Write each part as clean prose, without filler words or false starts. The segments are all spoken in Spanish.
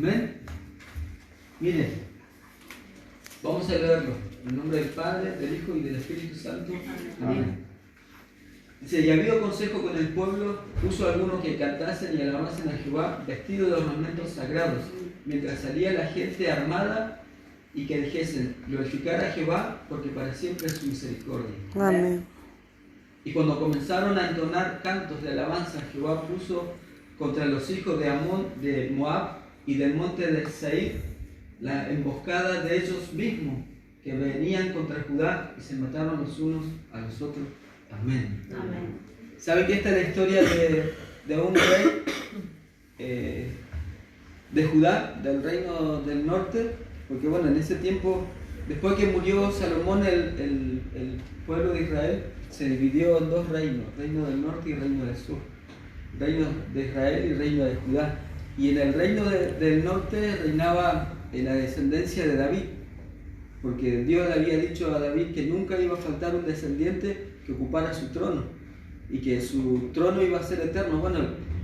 Amén. Miren, vamos a leerlo. En nombre del Padre, del Hijo y del Espíritu Santo. Amén. Dice, y habido consejo con el pueblo, puso a algunos que cantasen y alabasen a Jehová, vestidos de ornamentos sagrados, mientras salía la gente armada, y que dijesen, glorificar a Jehová, porque para siempre es su misericordia. Amén. Y cuando comenzaron a entonar cantos de alabanza, Jehová puso contra los hijos de Amón, de Moab y del monte de Seir, la emboscada de ellos mismos, que venían contra Judá y se mataron los unos a los otros. Amén. Amén. ¿Saben que esta es la historia de un rey de Judá, del reino del norte? Porque bueno, en ese tiempo, después que murió Salomón, el pueblo de Israel se dividió en dos reinos, reino del norte y reino del sur. Reino de Israel y reino de Judá. Y en el reino del norte reinaba la descendencia de David, porque Dios le había dicho a David que nunca iba a faltar un descendiente que ocupara su trono, y que su trono iba a ser eterno. Bueno,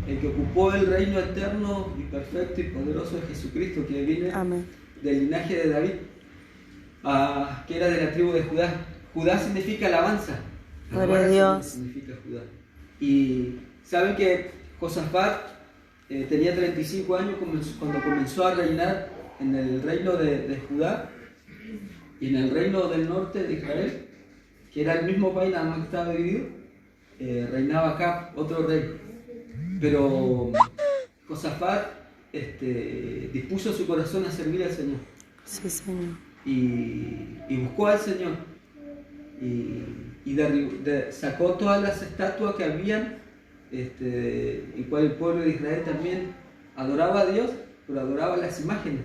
el que ocupó el reino eterno y perfecto y poderoso es Jesucristo, que viene Amén. del linaje de David, que era de la tribu de Judá. Judá significa alabanza. Gloria a Dios. Significa Judá. Y saben que Josafat tenía 35 años cuando comenzó a reinar en el reino de Judá, y en el reino del norte de Israel, que era el mismo país, nada más que estaba dividido, reinaba acá otro rey. Pero Josafat dispuso su corazón a servir al Señor. Sí, Señor. Y buscó al Señor. Y sacó todas las estatuas que habían, en cual el pueblo de Israel también adoraba a Dios, pero adoraba las imágenes.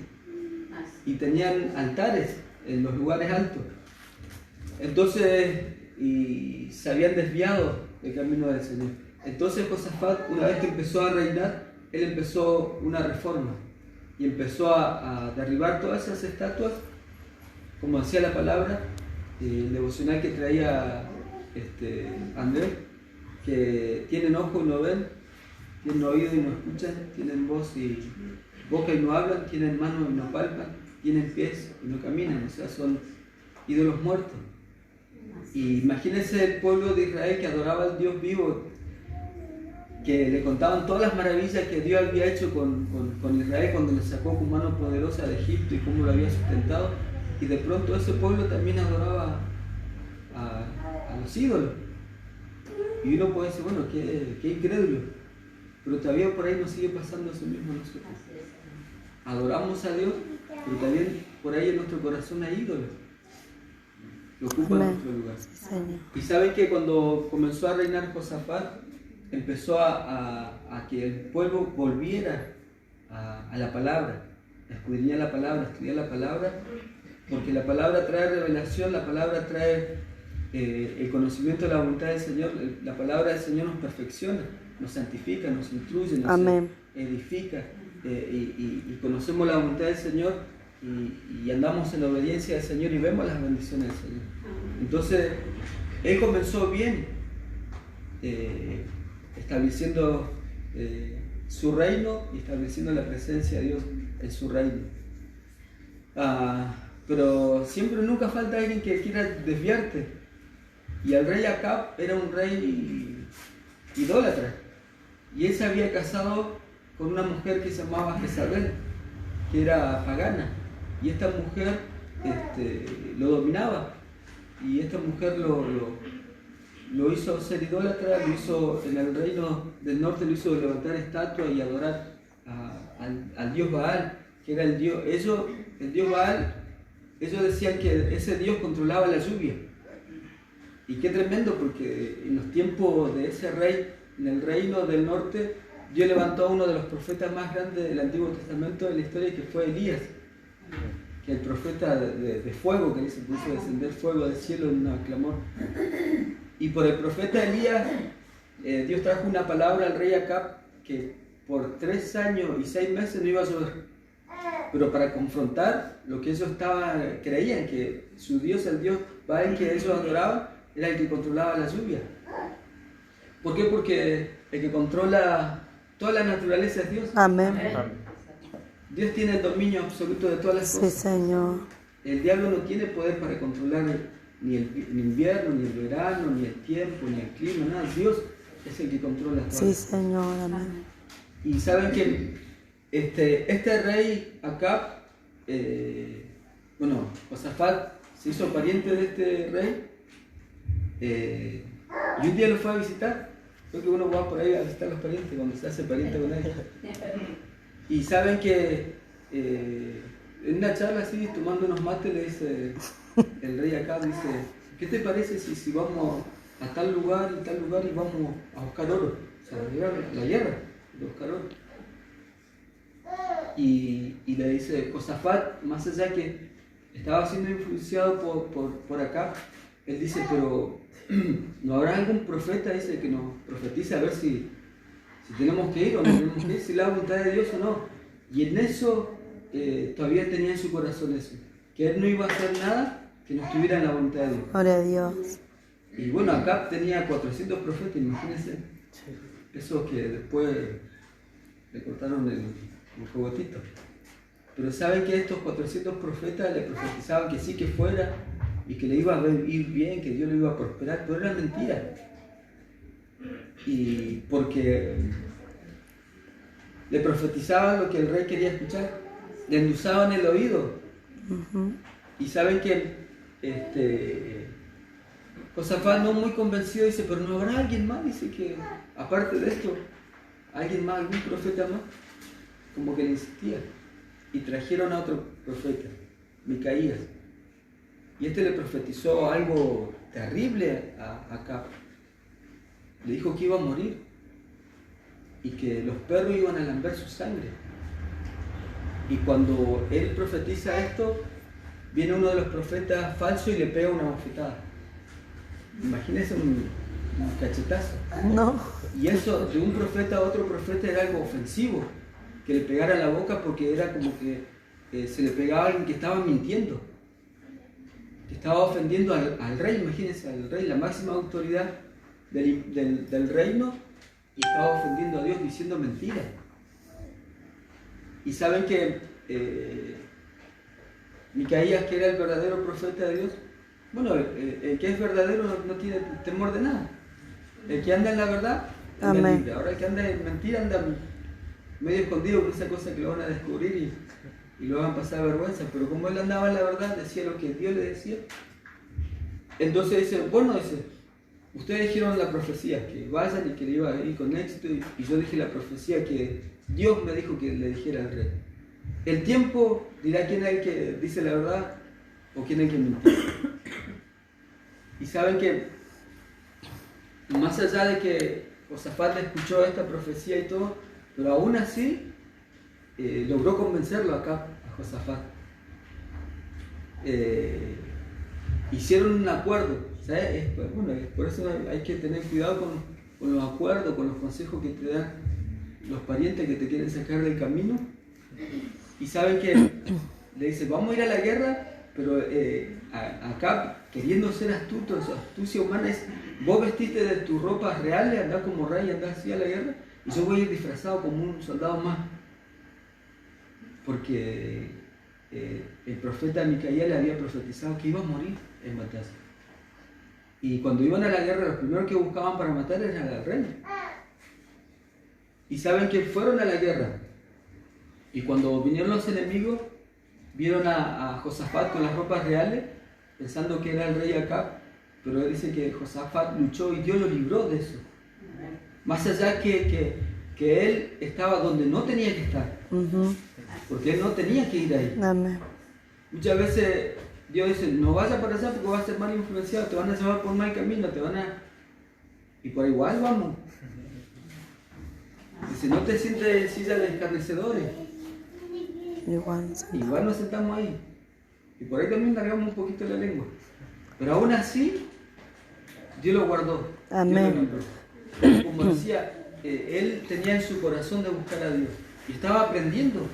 Y tenían altares en los lugares altos. Entonces, y se habían desviado del camino del Señor. Entonces Josafat, una vez que empezó a reinar, él empezó una reforma y empezó a derribar todas esas estatuas, como decía la palabra, el devocional que traía Andrés, que tienen ojo y no ven, tienen oído y no escuchan, tienen voz y boca y no hablan, tienen manos y no palpan, tienen pies y no caminan, o sea, son ídolos muertos. Y imagínense el pueblo de Israel que adoraba al Dios vivo, que le contaban todas las maravillas que Dios había hecho con Israel cuando le sacó con mano poderosa de Egipto y cómo lo había sustentado, y de pronto ese pueblo también adoraba a los ídolos. Y uno puede decir, bueno, qué incrédulo, pero todavía por ahí nos sigue pasando eso mismo a nosotros. Adoramos a Dios, pero también por ahí en nuestro corazón hay ídolos que ocupan nuestro lugar. Sí, Señor. Y saben que cuando comenzó a reinar Josafat, empezó a que el pueblo volviera a la palabra, a escudriñar la palabra, a estudiar la palabra, porque la palabra trae revelación, la palabra trae el conocimiento de la voluntad del Señor. La palabra del Señor nos perfecciona, nos santifica, nos instruye, nos edifica, y conocemos la voluntad del Señor y andamos en la obediencia del Señor y vemos las bendiciones del Señor. Entonces, él comenzó bien, estableciendo su reino y estableciendo la presencia de Dios en su reino. Pero siempre, nunca falta alguien que quiera desviarte. Y el rey Acab era un rey idólatra. Y él se había casado con una mujer que se llamaba Jezabel, que era pagana. Y esta mujer lo dominaba. Y esta mujer lo hizo ser idólatra, lo hizo en el reino del norte, lo hizo levantar estatuas y adorar al dios Baal, que era el dios. El dios Baal, ellos decían que ese dios controlaba la lluvia. Y qué tremendo, porque en los tiempos de ese rey, en el reino del norte, Dios levantó a uno de los profetas más grandes del Antiguo Testamento de la historia, que fue Elías, que el profeta de fuego, que se puso a descender fuego del cielo en un clamor. Y por el profeta Elías, Dios trajo una palabra al rey Acab que por 3 años y 6 meses no iba a llover. Pero para confrontar lo que ellos creían, que su Dios, el Dios Baal que ellos adoraban, era el que controlaba la lluvia. ¿Por qué? Porque el que controla toda la naturaleza es Dios. Amén. Dios tiene el dominio absoluto de todas las Sí, cosas. Señor. El diablo no tiene poder para controlar ni el invierno, ni el verano, ni el tiempo, ni el clima, nada. Dios es el que controla todo. Sí, Señor. Amén. Y saben que este rey Acab, Josafat se hizo pariente de este rey, y un día lo fue a visitar. Creo que uno va por ahí a visitar a los parientes cuando se hace pariente con ellos. Y saben que en una charla así, tomando unos mates, le dice el rey Acab, dice, ¿qué te parece si vamos a tal lugar y vamos a buscar oro? O sea, la guerra de buscar oro. Y le dice Josafat, más allá que estaba siendo influenciado por Acab, él dice, pero ¿no habrá algún profeta, dice, que nos profetice a ver si tenemos que ir o no tenemos que ir, si la voluntad de Dios o no? Y en eso todavía tenía en su corazón eso, que él no iba a hacer nada que no estuviera en la voluntad de Dios. Gloria a Dios. Y bueno, Acab tenía 400 profetas, imagínense. Esos que después le cortaron el cogotito. Pero saben que estos 400 profetas le profetizaban que sí, que fuera, y que le iba a ir bien, que Dios le iba a prosperar, pero era mentira. Y porque le profetizaban lo que el rey quería escuchar, le endulzaban el oído. Y saben que Josafat, no muy convencido, dice, pero no habrá alguien más, dice, que aparte de esto, alguien más, algún profeta más, como que le insistía. Y trajeron a otro profeta, Micaías. Y le profetizó algo terrible a Acab. Le dijo que iba a morir y que los perros iban a lamber su sangre. Y cuando él profetiza esto, viene uno de los profetas falsos y le pega una bofetada. Imagínense un cachetazo. No. Y eso de un profeta a otro profeta era algo ofensivo, que le pegara en la boca, porque era como que se le pegaba a alguien que estaba mintiendo, que estaba ofendiendo al rey. Imagínense, al rey, la máxima autoridad del reino, y estaba ofendiendo a Dios diciendo mentiras. Y saben que Micaías, que era el verdadero profeta de Dios, bueno, el que es verdadero no tiene temor de nada. El que anda en la verdad anda libre. Ahora el que anda en mentira anda medio escondido por esa cosa que lo van a descubrir y lo van a pasar vergüenza. Pero como él andaba en la verdad, decía lo que Dios le decía. Entonces dice, bueno, dice, ustedes dijeron la profecía, que vayan y que le iba a ir con éxito, y yo dije la profecía que Dios me dijo que le dijera al rey. El tiempo dirá quién es el que dice la verdad o quién es el que miente. Y saben que, más allá de que Josafat escuchó esta profecía y todo, pero aún así logró convencerlo acá a Josafat. Hicieron un acuerdo, ¿sabes? Por eso hay que tener cuidado con los acuerdos, con los consejos que te dan los parientes que te quieren sacar del camino. Y saben que le dice, vamos a ir a la guerra, pero acá, queriendo ser astuto, su astucia humana es, vos vestiste de tus ropas reales, andás como rey, andás así a la guerra, y yo voy a ir disfrazado como un soldado más. Porque el profeta Micaías le había profetizado que iba a morir en batalla. Y cuando iban a la guerra, los primeros que buscaban para matar era al rey. Y saben que fueron a la guerra. Y cuando vinieron los enemigos, vieron a Josafat con las ropas reales, pensando que era el rey Acab, pero él dice que Josafat luchó y Dios lo libró de eso. Más allá que él estaba donde no tenía que estar, porque él no tenía que ir ahí. Amén. Muchas veces Dios dice, no vayas para allá porque vas a ser mal influenciado, te van a llevar por mal camino, y por igual vamos. Dice, no te sientes en silla de escarnecedores. Igual nos sentamos ahí. Y por ahí también largamos un poquito la lengua. Pero aún así, Dios lo guardó. Amén. Como decía, él tenía en su corazón de buscar a Dios. Y estaba aprendiendo,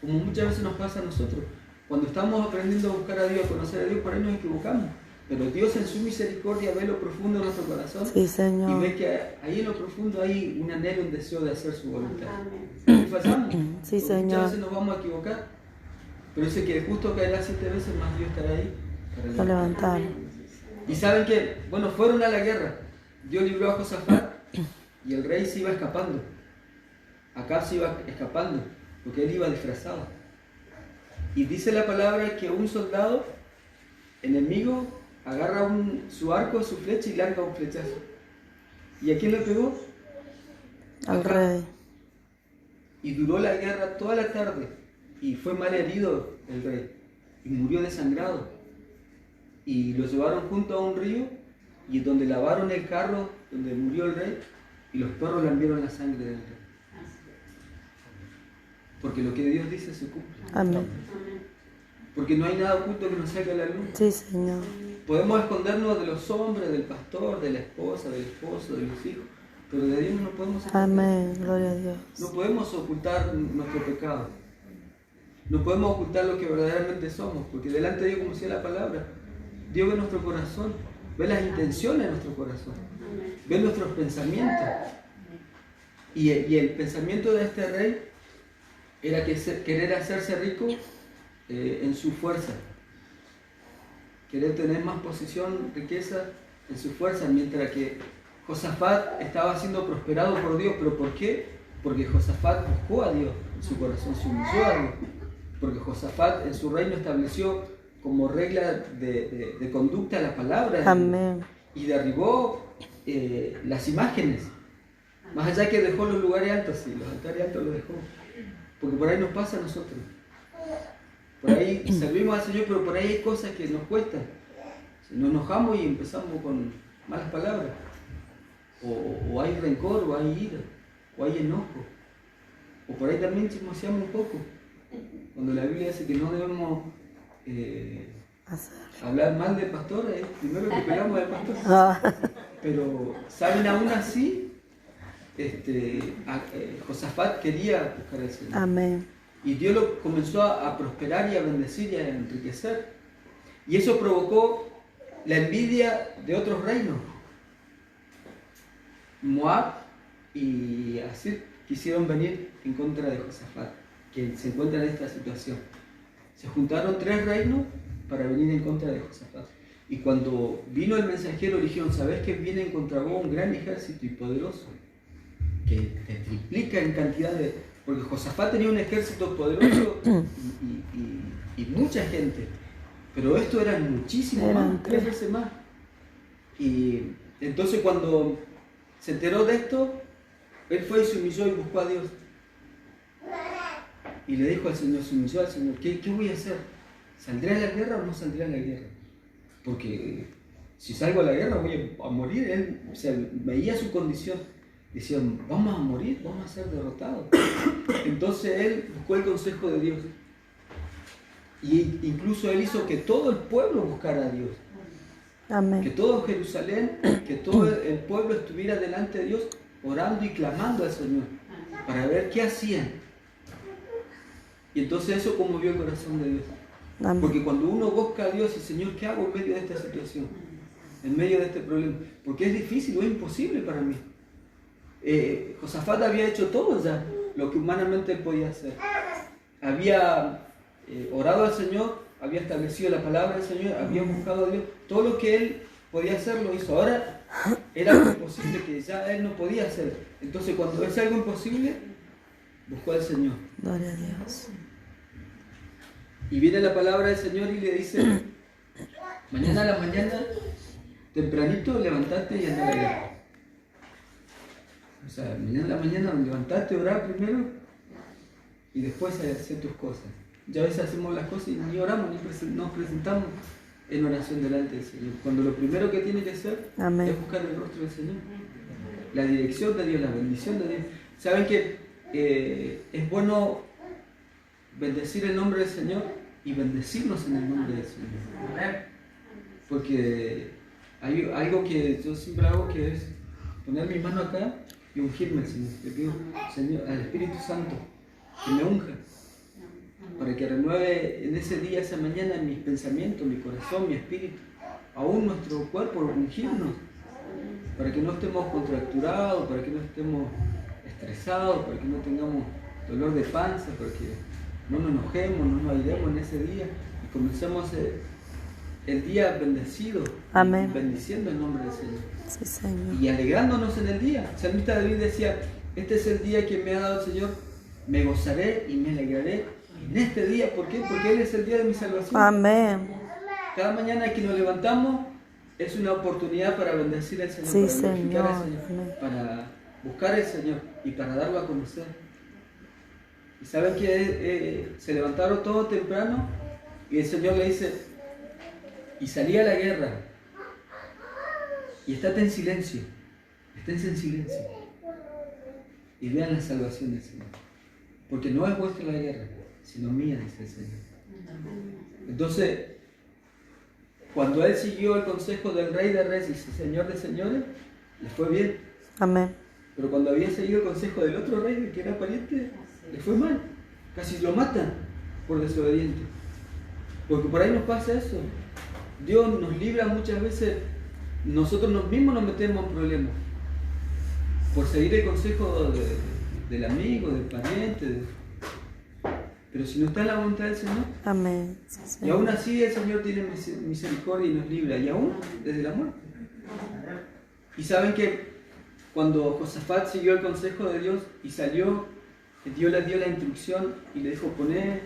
como muchas veces nos pasa a nosotros. Cuando estamos aprendiendo a buscar a Dios, a conocer a Dios, por ahí nos equivocamos. Pero Dios en su misericordia ve lo profundo de nuestro corazón. Sí, Señor. Y ve que ahí en lo profundo hay un anhelo, un deseo de hacer su voluntad. Y fallamos. Sí, Señor. Muchas veces nos vamos a equivocar. Pero dice que el justo caerá 7 veces, más Dios estará ahí Para levantar. Y saben que, bueno, fueron a la guerra. Dios libró a Josafat y el rey se iba escapando. Acab se iba escapando porque él iba disfrazado. Y dice la palabra que un soldado enemigo agarra su arco, su flecha y larga un flechazo. ¿Y a quién le pegó? Al rey. Y duró la guerra toda la tarde y fue mal herido el rey y murió desangrado. Y lo llevaron junto a un río y donde lavaron el carro donde murió el rey y los perros lambieron la sangre del rey. Porque lo que Dios dice se cumple. Amén. Porque no hay nada oculto que nos saque a la luz. Sí, Señor. Podemos escondernos de los hombres, del pastor, de la esposa, del esposo, de los hijos, pero de Dios no podemos esconder. Amén. Gloria a Dios. No podemos ocultar nuestro pecado. No podemos ocultar lo que verdaderamente somos, porque delante de Dios, como decía la palabra, Dios ve nuestro corazón, ve las intenciones de nuestro corazón, ve nuestros pensamientos. Y el pensamiento de este rey era querer hacerse rico en su fuerza, querer tener más posición, riqueza en su fuerza, mientras que Josafat estaba siendo prosperado por Dios. ¿Pero por qué? Porque Josafat buscó a Dios en su corazón, se humilló a Dios, porque Josafat en su reino estableció como regla de conducta la palabra. Amén. Y derribó las imágenes, más allá que dejó los lugares altos, sí, los altares altos los dejó, porque por ahí nos pasa a nosotros. Por ahí servimos al Señor, pero por ahí hay cosas que nos cuestan. Nos enojamos y empezamos con malas palabras. O hay rencor, o hay ira, o hay enojo. O por ahí también chismoseamos un poco. Cuando la Biblia dice que no debemos hablar mal del pastor, es primero que pegamos al pastor. Pero, ¿saben? Aún así, Josafat quería buscar al Señor. Amén. Y Dios lo comenzó a prosperar y a bendecir y a enriquecer. Y eso provocó la envidia de otros reinos. Moab y Asir quisieron venir en contra de Josafat, que se encuentra en esta situación. Se juntaron 3 reinos para venir en contra de Josafat. Y cuando vino el mensajero, le dijeron: ¿sabes que viene contra vos un gran ejército y poderoso? Que te triplica en cantidad de... Porque Josafat tenía un ejército poderoso y mucha gente. Pero esto eran muchísimo más, 3 veces más. Y entonces cuando se enteró de esto, él fue y se humilló y buscó a Dios. Y le dijo al Señor, se humilló al Señor: ¿Qué voy a hacer? ¿Saldré a la guerra o no saldré a la guerra? Porque si salgo a la guerra voy a morir. Él, o sea, veía su condición. Decían: vamos a morir, vamos a ser derrotados. Entonces él buscó el consejo de Dios. Y incluso él hizo que todo el pueblo buscara a Dios. Amén. Que todo Jerusalén, que todo el pueblo estuviera delante de Dios, orando y clamando al Señor, para ver qué hacían. Y entonces eso conmovió el corazón de Dios. Amén. Porque cuando uno busca a Dios, y Señor, ¿qué hago en medio de esta situación? En medio de este problema. Porque es difícil o es imposible para mí. Josafat había hecho todo ya lo que humanamente él podía hacer. Había orado al Señor, había establecido la palabra del Señor, había buscado a Dios. Todo lo que él podía hacer lo hizo. Ahora era algo imposible que ya él no podía hacer. Entonces cuando es algo imposible, buscó al Señor. Gloria a Dios. Y viene la palabra del Señor y le dice: mañana a la mañana, tempranito, levantate y anda a la guerra. O sea, mañana a la mañana levantate, orar primero y después hacer tus cosas. Ya a veces hacemos las cosas y ni oramos, ni nos presentamos en oración delante del Señor. Cuando lo primero que tiene que hacer Amén. es buscar el rostro del Señor. La dirección de Dios, la bendición de Dios. ¿Saben que es bueno bendecir el nombre del Señor y bendecirnos en el nombre del Señor? Porque hay algo que yo siempre hago, que es poner mi mano acá y ungirme al Señor. Le pido, Señor, al Espíritu Santo que me unja, para que renueve en ese día, esa mañana, mis pensamientos, mi corazón, mi espíritu, aún nuestro cuerpo, ungirnos, para que no estemos contracturados, para que no estemos estresados, para que no tengamos dolor de panza, para que no nos enojemos, no nos airemos en ese día y comencemos el día bendecido. Amén. Bendiciendo el nombre del Señor. Sí, Señor. Y alegrándonos en el día. El salmista David decía, este es el día que me ha dado el Señor, me gozaré y me alegraré en este día. ¿Por qué? Porque Él es el día de mi salvación. Amén. Cada mañana que nos levantamos es una oportunidad para bendecir al Señor, Sí, para glorificar al Señor. Señor, para buscar al Señor y para darlo a conocer. Y saben que se levantaron todos temprano y el Señor le dice, y salí a la guerra, y estate en silencio, esténse en silencio, y vean la salvación del Señor. Porque no es vuestra la guerra, sino mía, dice el Señor. Entonces, cuando él siguió el consejo del Rey de Reyes y Señor de Señores, le fue bien. Amén. Pero cuando había seguido el consejo del otro rey, del que era pariente, le fue mal. Casi lo matan por desobediente. Porque por ahí nos pasa eso. Dios nos libra muchas veces, nosotros mismos nos metemos en problemas. Por seguir el consejo del amigo, del pariente. Pero si no está en la voluntad del Señor. Amén. Sí, Señor. Y aún así el Señor tiene misericordia y nos libra. Y aún desde la muerte. Y saben que cuando Josafat siguió el consejo de Dios y salió, Dios le dio la instrucción y le dijo, poné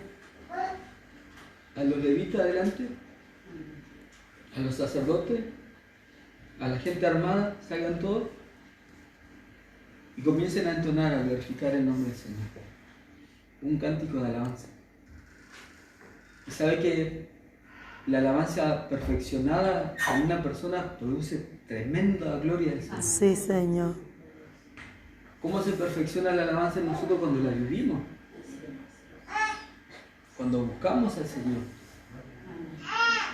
a los levitas adelante, a los sacerdotes, a la gente armada, salgan todos y comiencen a entonar, a glorificar el nombre del Señor. Un cántico de alabanza. Y sabe que la alabanza perfeccionada en una persona produce tremenda gloria del Señor. Sí, Señor. ¿Cómo se perfecciona la alabanza en nosotros cuando la vivimos? Cuando buscamos al Señor.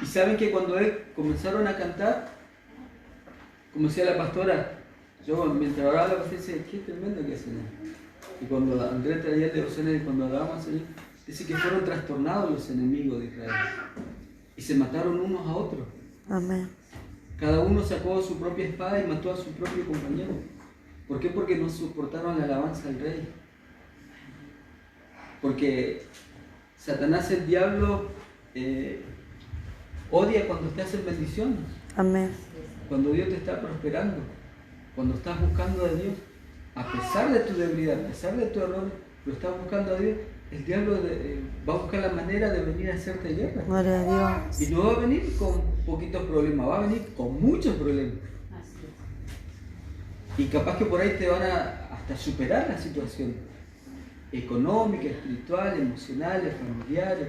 Y saben que cuando comenzaron a cantar, como decía la pastora, yo mientras oraba la pastora decía, qué tremendo que es el Señor. Y cuando Andrés traía el devocional y cuando adorábamos al Señor, dice que fueron trastornados los enemigos de Israel. Y se mataron unos a otros. Amén. Cada uno sacó su propia espada y mató a su propio compañero. ¿Por qué? Porque no soportaron la alabanza al rey. Porque Satanás, el diablo, odia cuando te hacen bendiciones. Amén. Cuando Dios te está prosperando. Cuando estás buscando a Dios. A pesar de tu debilidad, a pesar de tu error, pero estás buscando a Dios, el diablo va a buscar la manera de venir a hacerte guerra. Gloria a Dios. Y no va a venir con poquitos problemas, va a venir con muchos problemas. Y capaz que por ahí te van a hasta superar la situación económica, espiritual, emocionales, familiares,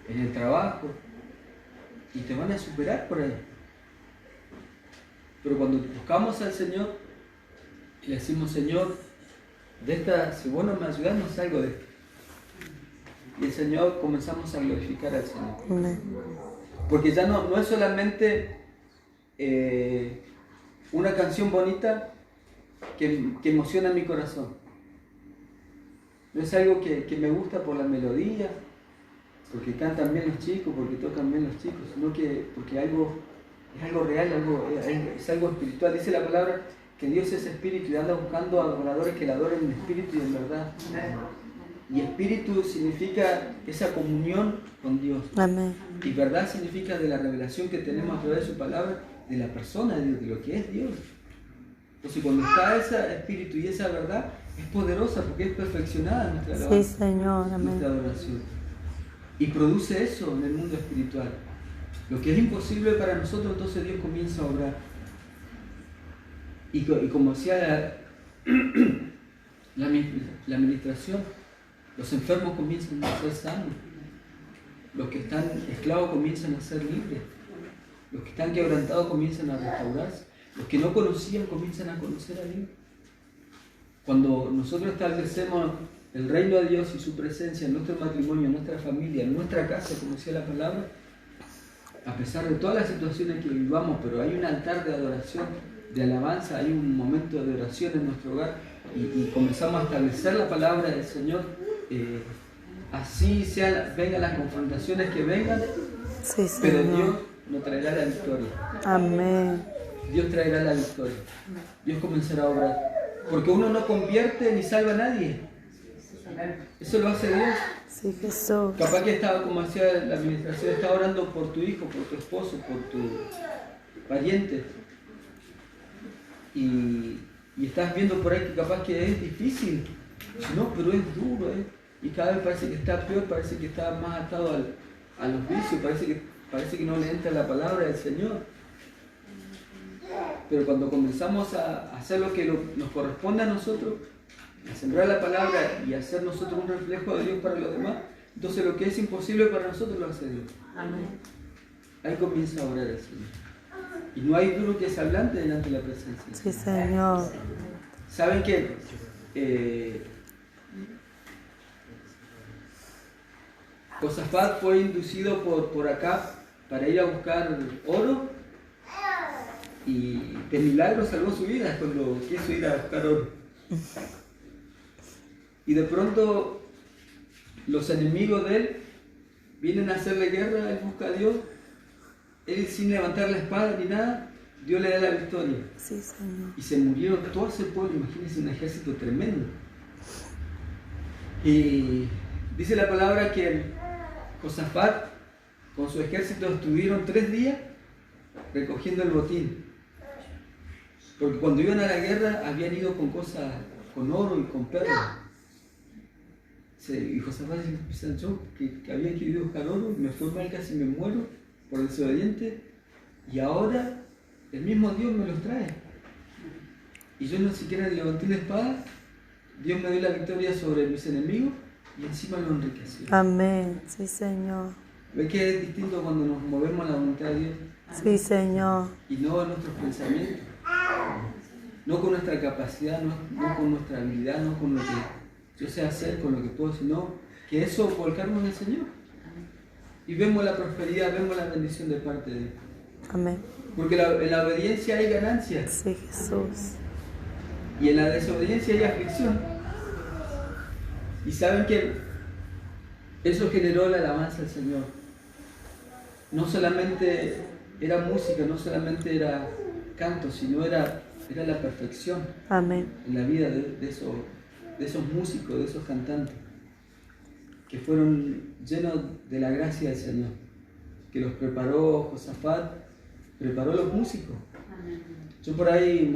en el trabajo. Y te van a superar por ahí. Pero cuando buscamos al Señor y le decimos, Señor, si vos no me ayudás, no salgo de esto. Y el Señor, comenzamos a glorificar al Señor. Amén. Porque ya no es solamente una canción bonita que emociona mi corazón. No es algo que me gusta por la melodía, porque cantan bien los chicos, porque tocan bien los chicos, sino que porque es algo real, es algo espiritual. Dice la palabra que Dios es espíritu y anda buscando adoradores que le adoren en espíritu y en verdad. Y espíritu significa esa comunión con Dios. Amén. Y verdad significa de la revelación que tenemos a través de su palabra, de la persona de Dios, de lo que es Dios. Entonces cuando está ese espíritu y esa verdad, es poderosa porque es perfeccionada nuestra alabanza, Sí, Señor. Amén. nuestra adoración. Y produce eso en el mundo espiritual. Lo que es imposible para nosotros, entonces Dios comienza a obrar. Y como decía la administración, los enfermos comienzan a ser sanos. Los que están esclavos comienzan a ser libres. Los que están quebrantados comienzan a restaurarse. Los que no conocían comienzan a conocer a Dios. Cuando nosotros establecemos el reino de Dios y su presencia en nuestro matrimonio, en nuestra familia, en nuestra casa, como decía la palabra, a pesar de todas las situaciones que vivamos, pero hay un altar de adoración, de alabanza, hay un momento de oración en nuestro hogar y comenzamos a establecer la palabra del Señor, así vengan las confrontaciones que vengan, Sí, pero Señor. Dios nos traerá la victoria. Amén. Dios traerá la victoria. Dios comenzará a obrar. Porque uno no convierte ni salva a nadie. Eso lo hace Dios. Sí, Jesús. Capaz que estaba, como hacía la administración, estaba orando por tu hijo, por tu esposo, por tu pariente. Y estás viendo por ahí que capaz que es difícil. No, pero es duro, ¿eh? Y cada vez parece que está peor, parece que está más atado a los vicios, parece que no le entra la palabra del Señor. Pero cuando comenzamos a hacer lo que nos corresponde a nosotros, a sembrar la palabra y hacer nosotros un reflejo de Dios para los demás, entonces lo que es imposible para nosotros lo hace Dios. Amén. Ahí comienza a orar el Señor. Y no hay duro que se hablante delante de la presencia. Sí, Señor. ¿Saben qué? Josafat fue inducido por Acab para ir a buscar oro y de milagro salvó su vida cuando quiso ir a buscar oro. Y de pronto los enemigos de él vienen a hacerle guerra, él busca a Dios, él sin levantar la espada ni nada, Dios le da la victoria. Sí, Señor. Y se murieron todo ese pueblo, imagínense un ejército tremendo. Y dice la palabra que Josafat con su ejército estuvieron 3 días recogiendo el botín. Porque cuando iban a la guerra habían ido con cosas, con oro y con perlas. Y Josafat dice, yo que había querido buscar oro, me fue mal, casi me muero por desobediente, y ahora el mismo Dios me los trae. Y yo no siquiera levanté la espada, Dios me dio la victoria sobre mis enemigos y encima lo enriqueció. Amén. Sí, Señor. ¿Ve que es distinto cuando nos movemos a la voluntad de Dios? Sí, Señor. Y no a nuestros pensamientos, no con nuestra capacidad, no con nuestra habilidad, no con lo que yo sé hacer, con lo que puedo, sino que eso volcarnos en el Señor. Y vemos la prosperidad, vemos la bendición de parte de Dios. Amén. Porque en la obediencia hay ganancia Sí, Jesús. y en la desobediencia hay aflicción. Y saben que eso generó la alabanza al Señor. No solamente era música, no solamente era canto, sino era la perfección Amén. en la vida de esos músicos, de esos cantantes, que fueron llenos de la gracia del Señor, que los preparó Josafat, preparó los músicos. Yo por ahí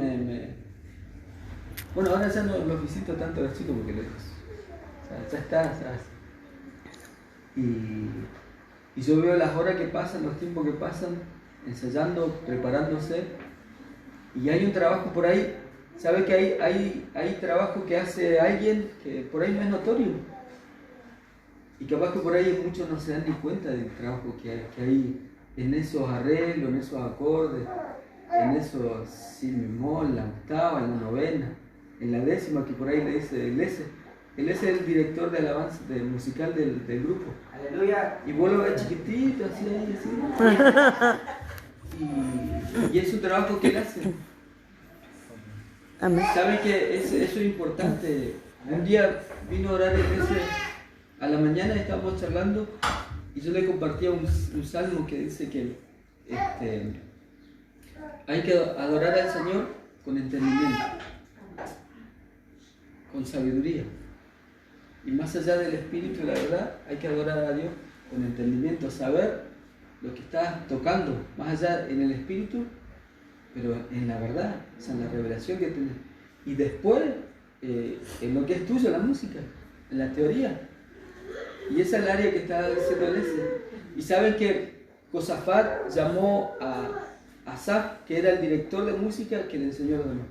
bueno, ahora ya no los visito tanto a los chicos porque ya está. Y yo veo las horas que pasan, los tiempos que pasan, ensayando, preparándose, y hay un trabajo por ahí. ¿Sabe que hay trabajo que hace alguien que por ahí no es notorio? Y capaz que por ahí muchos no se dan ni cuenta del trabajo que hay en esos arreglos, en esos acordes, en esos si bemol, en la octava, en la novena, en la décima, que por ahí le dice el S. El S es el director de alabanza musical del grupo. Aleluya. Y vos lo ves chiquitito, así. Y es un trabajo que él hace. Amén. ¿Saben que eso es importante? Un día vino a orar el S a la mañana, estábamos charlando y yo le compartía un salmo que dice que hay que adorar al Señor con entendimiento, con sabiduría. Y más allá del espíritu y la verdad, hay que adorar a Dios con entendimiento, saber lo que estás tocando, más allá en el espíritu, pero en la verdad, o sea, en la revelación que tienes. Y después, en lo que es tuyo, la música, en la teoría. Y esa es el área que está diciendo el S. Y saben que Josafat llamó a Asaf, que era el director de música, que le enseñó a los demás,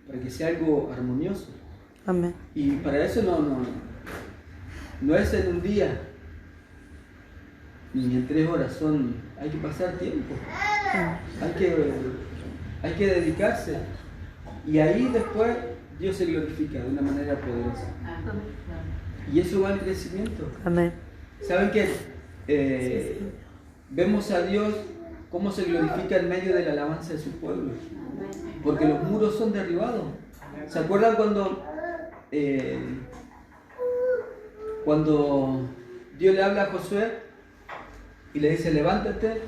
para que sea algo armonioso. Amén. Y para eso no es en un día, ni en 3 horas, hay que pasar tiempo, hay que dedicarse. Y ahí después Dios se glorifica de una manera poderosa. Y eso va en crecimiento. Amén. ¿Saben qué? Vemos a Dios cómo se glorifica en medio de la alabanza de su pueblo? Porque los muros son derribados. ¿Se acuerdan cuando Dios le habla a Josué y le dice, levántate,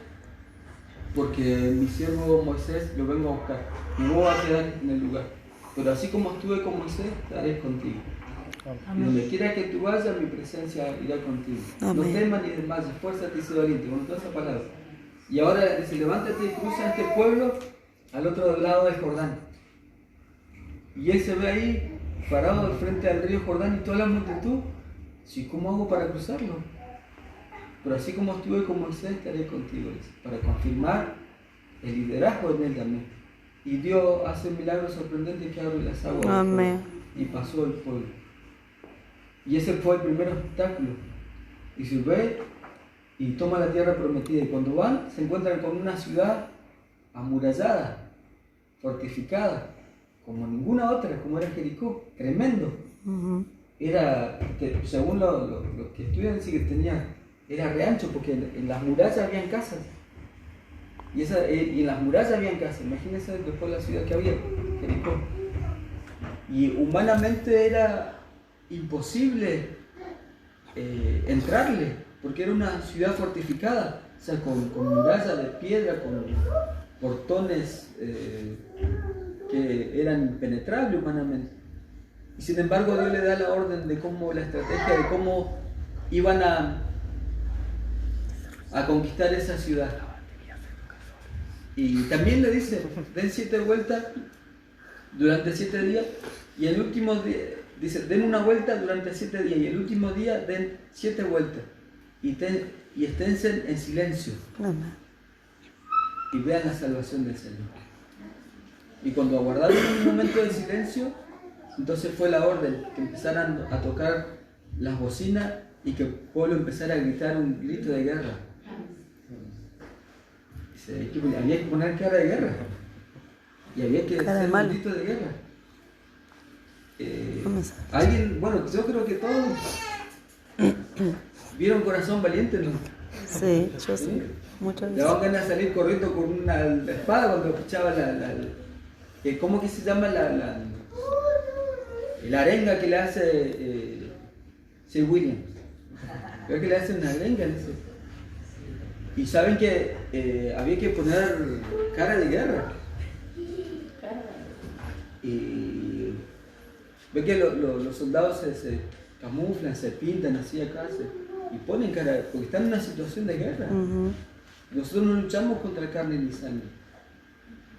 porque mi siervo Moisés lo vengo a buscar, y vos vas a quedar en el lugar. Pero así como estuve con Moisés, estaré contigo. Y donde quiera que tú vayas, mi presencia irá contigo. Amén. No temas ni desmayes, esfuérzate y sé valiente, con toda esa palabra. Y ahora dice, levántate y cruza este pueblo al otro lado del Jordán. Y él se ve ahí, parado frente al río Jordán y toda la multitud. Sí, ¿cómo hago para cruzarlo? Pero así como estuve con Moisés, estaré contigo, dice, para confirmar el liderazgo en él también. Y Dios hace un milagro sorprendente que abre las aguas. Amén. Y pasó el pueblo. Y ese fue el primer obstáculo. Y se ve y toma la tierra prometida. Y cuando van, se encuentran con una ciudad amurallada, fortificada, como ninguna otra, como era Jericó, tremendo. Era, que según los que estudian, dicen que tenía, era reancho, porque en las murallas habían casas. Y en las murallas habían casas. Imagínense después la ciudad que había, Jericó. Y humanamente era imposible entrarle, porque era una ciudad fortificada, o sea, con murallas de piedra, con portones que eran impenetrables humanamente. Y sin embargo Dios le da la orden de cómo, la estrategia de cómo iban a conquistar esa ciudad. Y también le dice, den 7 vueltas durante 7 días, y el último día, dice, den una vuelta durante 7 días, y el último día den 7 vueltas, y esténse en silencio. Amén. Y vean la salvación del Señor. Y cuando aguardaron un momento de silencio, entonces fue la orden que empezaran a tocar las bocinas y que el pueblo empezara a gritar un grito de guerra. Dice, había que poner cara de guerra. Y había que hacer un grito de guerra. Alguien, bueno, yo creo que todos vieron Corazón Valiente, ¿no? Sí, yo sí. Muchas Le veces. daban ganas de salir corriendo con una espada cuando escuchaba ¿cómo que se llama la arenga que le hace Sir William? Creo que le hace una arenga, no sé. Y saben que había que poner cara de guerra. Y ve que los soldados se camuflan, se pintan así acá, y ponen cara, porque están en una situación de guerra. Nosotros no luchamos contra carne ni sangre.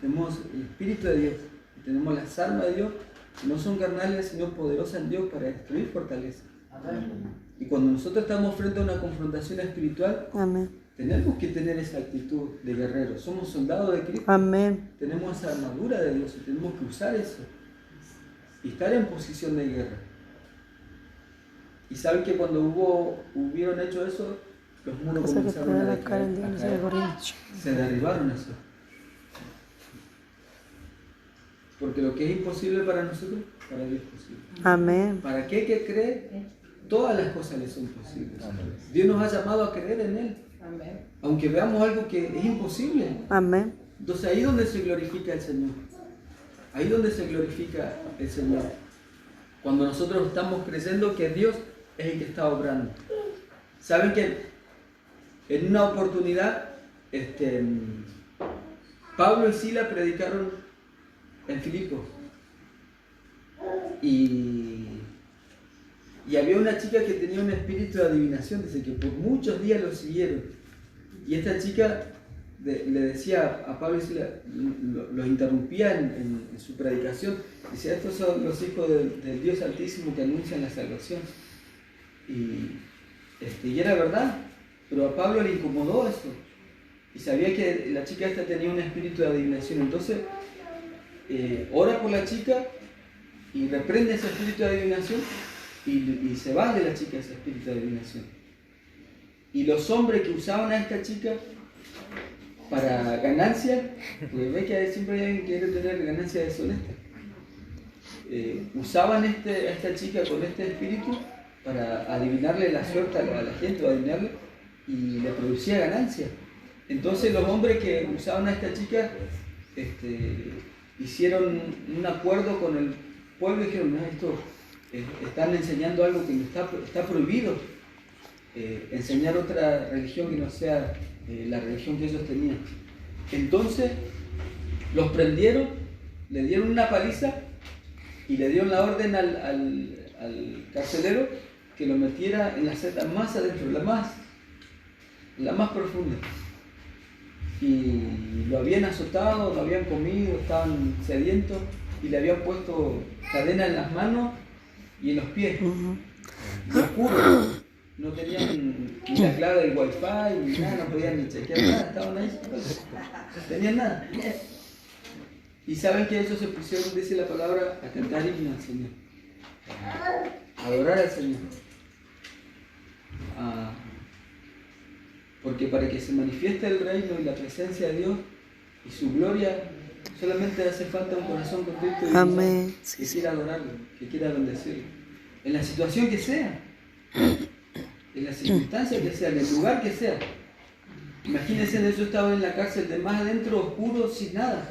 Tenemos el Espíritu de Dios, y tenemos las armas de Dios, que no son carnales, sino poderosas en Dios para destruir fortaleza. Y cuando nosotros estamos frente a una confrontación espiritual, Amén. tenemos que tener esa actitud de guerrero. Somos soldados de Cristo. Amén. Tenemos esa armadura de Dios y tenemos que usar eso. Y estar en posición de guerra. Y saben que cuando hubieron hecho eso, los muros Cosa que comenzaron pueda a la cara en Dios, no se caer. le corriendo. Se derribaron eso. Porque lo que es imposible para nosotros, para Dios es posible. Amén. Para aquel que cree, todas las cosas le son posibles. Dios nos ha llamado a creer en Él. Aunque veamos algo que es imposible. Amén. Entonces ahí es donde se glorifica el Señor. Ahí es donde se glorifica el Señor. Cuando nosotros estamos creyendo que Dios es el que está obrando. Saben que en una oportunidad Pablo y Sila predicaron en Filipos. Y había una chica que tenía un espíritu de adivinación, dice que por muchos días lo siguieron. Y esta chica le decía a Pablo y Sila, los interrumpía en su predicación, decía, estos son los hijos del Dios Altísimo que anuncian la salvación. Y era verdad, pero a Pablo le incomodó eso. Y sabía que la chica esta tenía un espíritu de adivinación. Entonces, ora por la chica y reprende ese espíritu de adivinación y se va de la chica ese espíritu de adivinación. Y los hombres que usaban a esta chica para ganancia, porque ve que siempre hay alguien que quiere tener ganancia deshonesta, usaban a esta chica con este espíritu para adivinarle la suerte a la gente, o adivinarle, y le producía ganancia. Entonces los hombres que usaban a esta chica hicieron un acuerdo con el pueblo y dijeron, no, esto están enseñando algo que está prohibido. enseñar otra religión que no sea la religión que ellos tenían. Entonces los prendieron, le dieron una paliza y le dieron la orden al carcelero que lo metiera en la celda más adentro, la más profunda. Y lo habían azotado, lo habían comido, estaban sedientos y le habían puesto cadena en las manos y en los pies. Y oscuro, no tenían ni la clave del wifi ni nada, no podían ni chequear nada, estaban ahí, no tenían nada. Y saben que ellos se pusieron, dice la palabra, a cantar himno al Señor, a adorar al Señor. Porque para que se manifieste el reino y la presencia de Dios y su gloria, solamente hace falta un corazón contrito y Amén. que quiera adorarlo, que quiera bendecirlo. En la situación que sea, en la circunstancia que sea, en el lugar que sea. Imagínense, yo estaba en la cárcel de más adentro, oscuro, sin nada.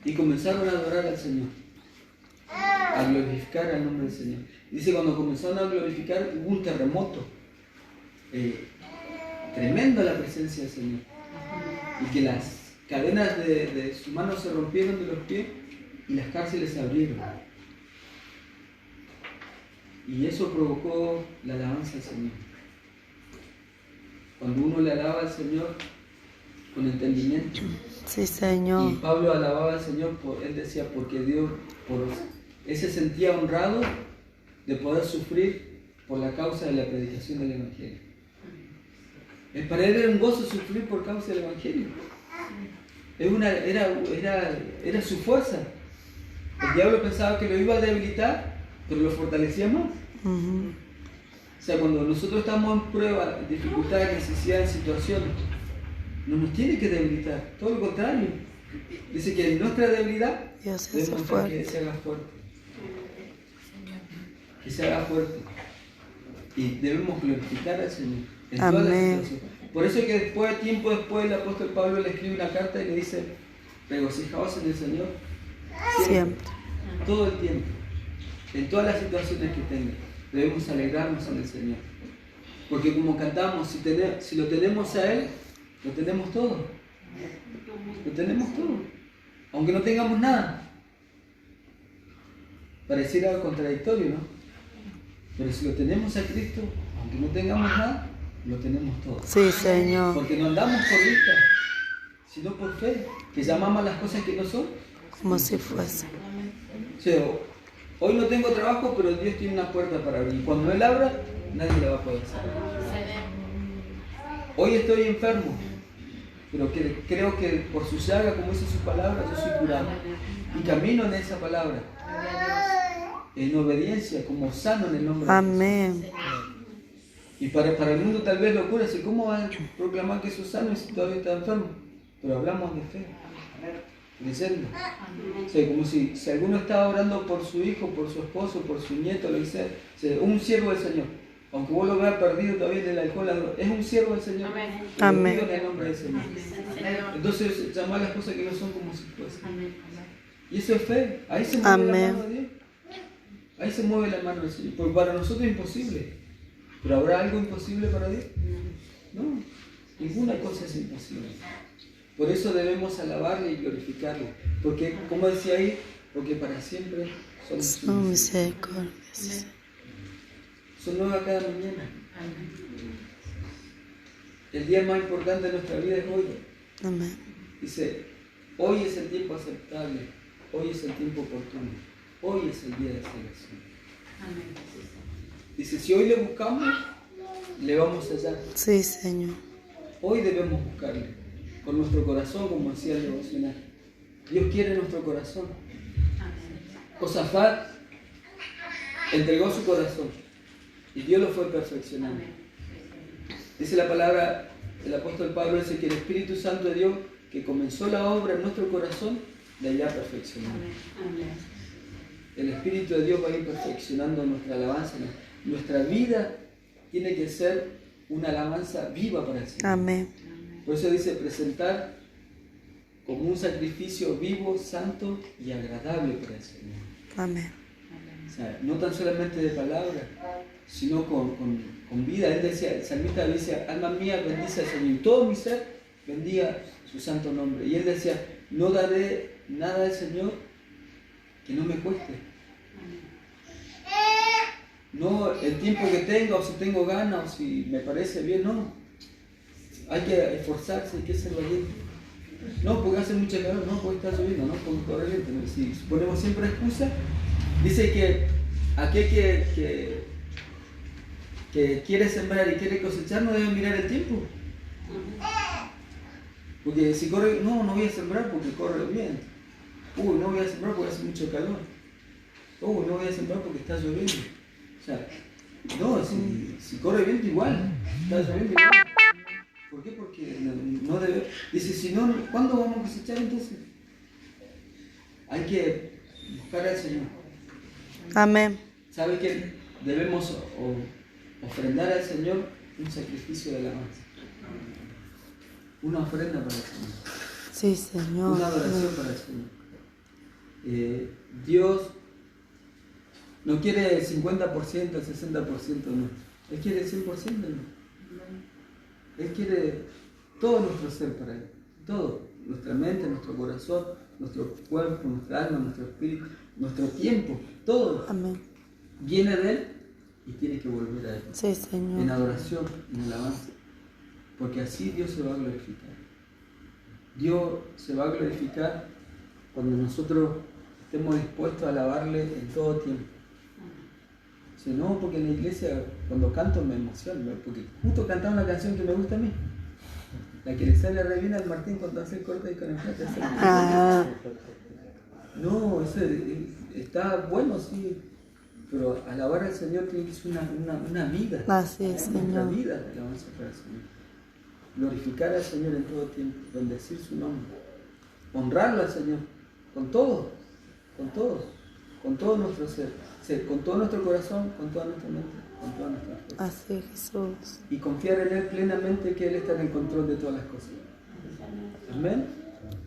Y comenzaron a adorar al Señor, a glorificar al nombre del Señor. Dice, cuando comenzaron a glorificar, hubo un terremoto. Tremendo la presencia del Señor. Y que las cadenas de sus manos se rompieron de los pies y las cárceles se abrieron. Y eso provocó la alabanza al Señor. Cuando uno le alaba al Señor con entendimiento. Sí, Señor. Y Pablo alababa al Señor, él decía, porque Dios, él se sentía honrado de poder sufrir por la causa de la predicación del Evangelio. Para él era un gozo sufrir por causa del Evangelio. Era su fuerza. El diablo pensaba que lo iba a debilitar, pero lo fortalecía más. O sea, cuando nosotros estamos en prueba, dificultades, necesidades, situaciones, no nos tiene que debilitar. Todo lo contrario. Dice que en nuestra debilidad debemos dejar que se haga fuerte. Que se haga fuerte. Y debemos glorificar al Señor en todas las situaciones. Por eso es que tiempo después, el apóstol Pablo le escribe una carta y le dice, regocijaos en el Señor siempre. Todo el tiempo. En todas las situaciones que tengan, debemos alegrarnos en el Señor. Porque como cantamos, si lo tenemos a Él, lo tenemos todo. Lo tenemos todo. Aunque no tengamos nada. Pareciera algo contradictorio, ¿no? Pero si lo tenemos a Cristo, aunque no tengamos nada, lo tenemos todo. Sí, Señor. Porque no andamos por vista, sino por fe, que llamamos las cosas que no son como si fuese. O sea, hoy no tengo trabajo, pero Dios tiene una puerta para abrir. Cuando Él abra, nadie la va a poder cerrar. Hoy estoy enfermo, pero creo que por su llaga, como dice su palabra, yo soy curado. Y camino en esa palabra, en obediencia, como sano en el nombre de Jesús. Amén. Y para el mundo tal vez locura, así, ¿cómo van a proclamar que sos sano si todavía está enfermo? Pero hablamos de fe, creyendo. O sea, como si alguno estaba orando por su hijo, por su esposo, por su nieto, lo que sea, un siervo del Señor. Aunque vos lo veas perdido todavía en el alcohol, es un siervo del Señor. Amén. Lo pido en el nombre del Señor. Entonces, llamar las cosas que no son como si fuesen. Y eso es fe. Ahí se mueve la mano de Dios. Ahí se mueve la mano del Señor. Porque para nosotros es imposible. ¿Pero habrá algo imposible para Dios? No. Ninguna cosa es imposible. Por eso debemos alabarle y glorificarle. Porque, como decía ahí, porque para siempre son sus misericordias. Son nuevas cada mañana. El día más importante de nuestra vida es hoy. Amén. Dice, hoy es el tiempo aceptable, hoy es el tiempo oportuno, hoy es el día de salvación. Dice, si hoy le buscamos, le vamos a hallar. Sí, Señor. Hoy debemos buscarle, con nuestro corazón, como decía el devocional. Dios quiere nuestro corazón. Josafat entregó su corazón y Dios lo fue perfeccionando. Dice la palabra, el apóstol Pablo dice que el Espíritu Santo de Dios, que comenzó la obra en nuestro corazón, la irá perfeccionando. El Espíritu de Dios va a ir perfeccionando nuestra alabanza. Nuestra vida tiene que ser una alabanza viva para el Señor. Amén. Por eso dice presentar como un sacrificio vivo, santo y agradable para el Señor. Amén. O sea, no tan solamente de palabras, sino con vida. Él decía, el salmista decía, alma mía, bendice al Señor. Y todo mi ser bendiga su santo nombre. Y él decía, no daré nada al Señor que no me cueste. No el tiempo que tenga, o si tengo ganas, o si me parece bien, no. Hay que esforzarse, hay que ser valiente. No, porque hace mucha calor, no, porque está lloviendo, no, porque corre viento. Si ponemos siempre excusa, dice que aquel que quiere sembrar y quiere cosechar no debe mirar el tiempo. Porque si corre, no voy a sembrar porque corre el viento. No voy a sembrar porque hace mucho calor. No voy a sembrar porque está lloviendo. O sea, no, si corre viento igual, está lloviendo igual. ¿Por qué? Porque no debe. Dice, si no, ¿cuándo vamos a cosechar entonces? Hay que buscar al Señor. Amén. ¿Sabe que debemos ofrendar al Señor un sacrificio de alabanza? Una ofrenda para el Señor. Sí, Señor. Una adoración para el Señor. Dios no quiere el 50%, el 60%, no. Él quiere el 100%, no. Él quiere todo nuestro ser para Él. Todo. Nuestra mente, nuestro corazón, nuestro cuerpo, nuestra alma, nuestro espíritu, nuestro tiempo. Todo. Amén. Viene de Él y tiene que volver a Él. Sí, Señor. En adoración, en alabanza. Porque así Dios se va a glorificar. Dios se va a glorificar cuando nosotros estemos dispuestos a alabarle en todo tiempo. Si no, porque en la iglesia cuando canto me emociono, porque justo cantaba una canción que me gusta a mí. La que le sale re bien al Martín cuando hace el corte y con el plata. No, eso está bueno, sí. Pero alabar al Señor tiene que ser una vida. Así es, Nuestra Señor. vida la vamos a para el Señor. Glorificar al Señor en todo tiempo, bendecir su nombre, honrarlo al Señor, con todo nuestro ser, con todo nuestro corazón, con toda nuestra mente, con toda nuestra fuerza. Así es, Jesús. Y confiar en Él plenamente que Él está en el control de todas las cosas. Amén.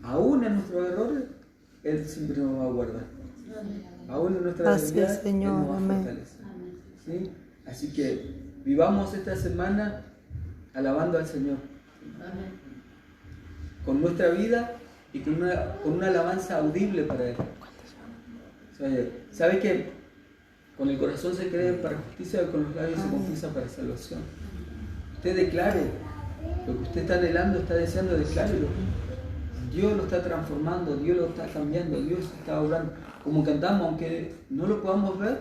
Aún en nuestros errores, Él siempre nos va a guardar. Aún en nuestra Así debilidad, es, Señor. Él nos va a Amén. fortalecer. ¿Sí? Así que vivamos esta semana alabando al Señor. Con nuestra vida y con una alabanza audible para Él. ¿Sabe que con el corazón se cree para justicia y con los labios se confiesa para salvación? Usted declare lo que usted está anhelando, está deseando, declárelo. Dios lo está transformando, Dios lo está cambiando, Dios está obrando. Como cantamos, aunque no lo podamos ver,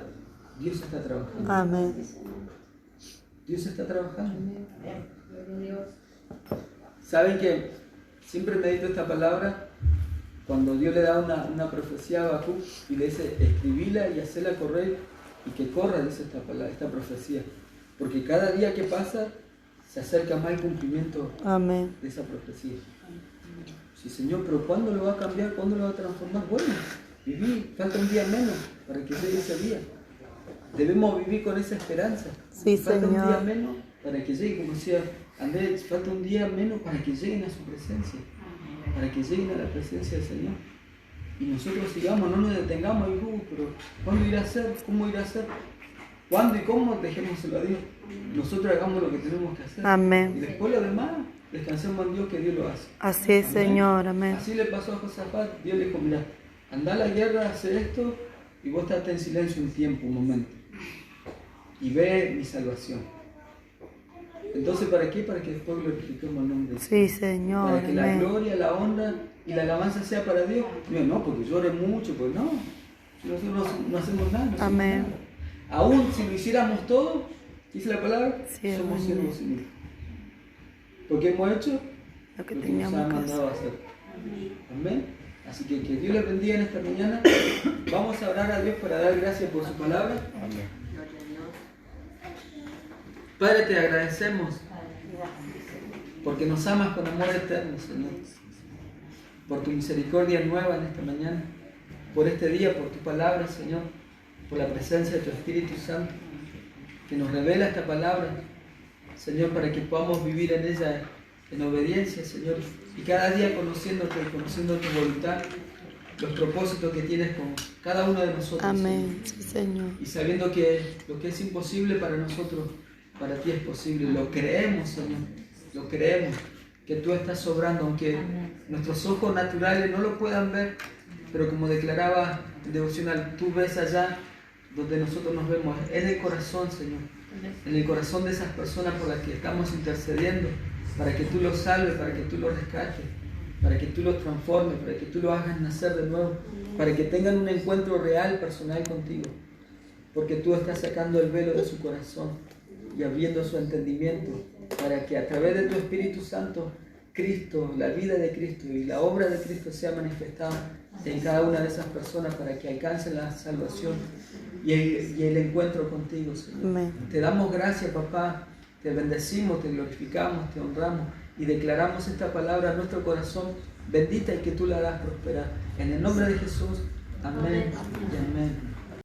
Dios está trabajando. Amén. Dios está trabajando. ¿Saben que siempre medito esta palabra? Cuando Dios le da una profecía a Habacuc y le dice, escribíla y hacela correr y que corra, dice esta profecía. Porque cada día que pasa se acerca más el cumplimiento Amén. de esa profecía. Sí, Señor, pero ¿cuándo lo va a cambiar? ¿Cuándo lo va a transformar? Bueno, viví, falta un día menos para que llegue ese día. Debemos vivir con esa esperanza. Sí, falta Señor. un día menos para que llegue, como decía Andrés, falta un día menos para que lleguen a su presencia. Para que lleguen a la presencia del Señor. Y nosotros sigamos, no nos detengamos y pero ¿cuándo irá a ser? ¿Cómo irá a ser? ¿Cuándo y cómo? Dejémoselo a Dios. Nosotros hagamos lo que tenemos que hacer. Amén. Y después lo demás, descansemos en Dios que Dios lo hace. Así es, Amén. Señor. Amén. Así le pasó a Josafat. Dios le dijo, mira, anda a la guerra, hace esto y vos estate en silencio un tiempo, un momento. Y ve mi salvación. Entonces, ¿para qué? Para que después glorifiquemos el nombre de Dios. Sí, Señor. Para que la Amén. gloria, la honra y la alabanza sea para Dios. No, porque llore mucho, pues no. Nosotros no hacemos nada. Amén. Nada. Aún si lo hiciéramos todo, dice la palabra, Sí, somos amén. siervos inútiles. Porque hemos hecho Lo que lo que nos teníamos ha que mandado a hacer. hacer. Amén. Así que Dios les bendiga en esta mañana. Vamos a orar a Dios para dar gracias por su palabra. Padre, te agradecemos porque nos amas con amor eterno, Señor. Por tu misericordia nueva en esta mañana. Por este día, por tu palabra, Señor. Por la presencia de tu Espíritu Santo que nos revela esta palabra, Señor, para que podamos vivir en ella en obediencia, Señor, y cada día conociéndote, conociendo tu voluntad, los propósitos que tienes con cada uno de nosotros. Amén. Señor. Sí, Señor. Y sabiendo que lo que es imposible para nosotros, para ti es posible. Lo creemos, Señor. Lo creemos. Que tú estás obrando, aunque nuestros ojos naturales no lo puedan ver. Pero como declaraba el devocional, tú ves allá donde nosotros nos vemos, en el corazón, Señor. En el corazón de esas personas por las que estamos intercediendo, para que tú los salves, para que tú los rescates, para que tú los transformes, para que tú los hagas nacer de nuevo, para que tengan un encuentro real, personal contigo. Porque tú estás sacando el velo de su corazón y abriendo su entendimiento, para que a través de tu Espíritu Santo, Cristo, la vida de Cristo y la obra de Cristo sea manifestada en cada una de esas personas, para que alcancen la salvación y el encuentro contigo, Señor. Amén. Te damos gracias, papá, te bendecimos, te glorificamos, te honramos y declaramos esta palabra en nuestro corazón bendita y que tú la hagas prosperar. En el nombre de Jesús, amén y amén.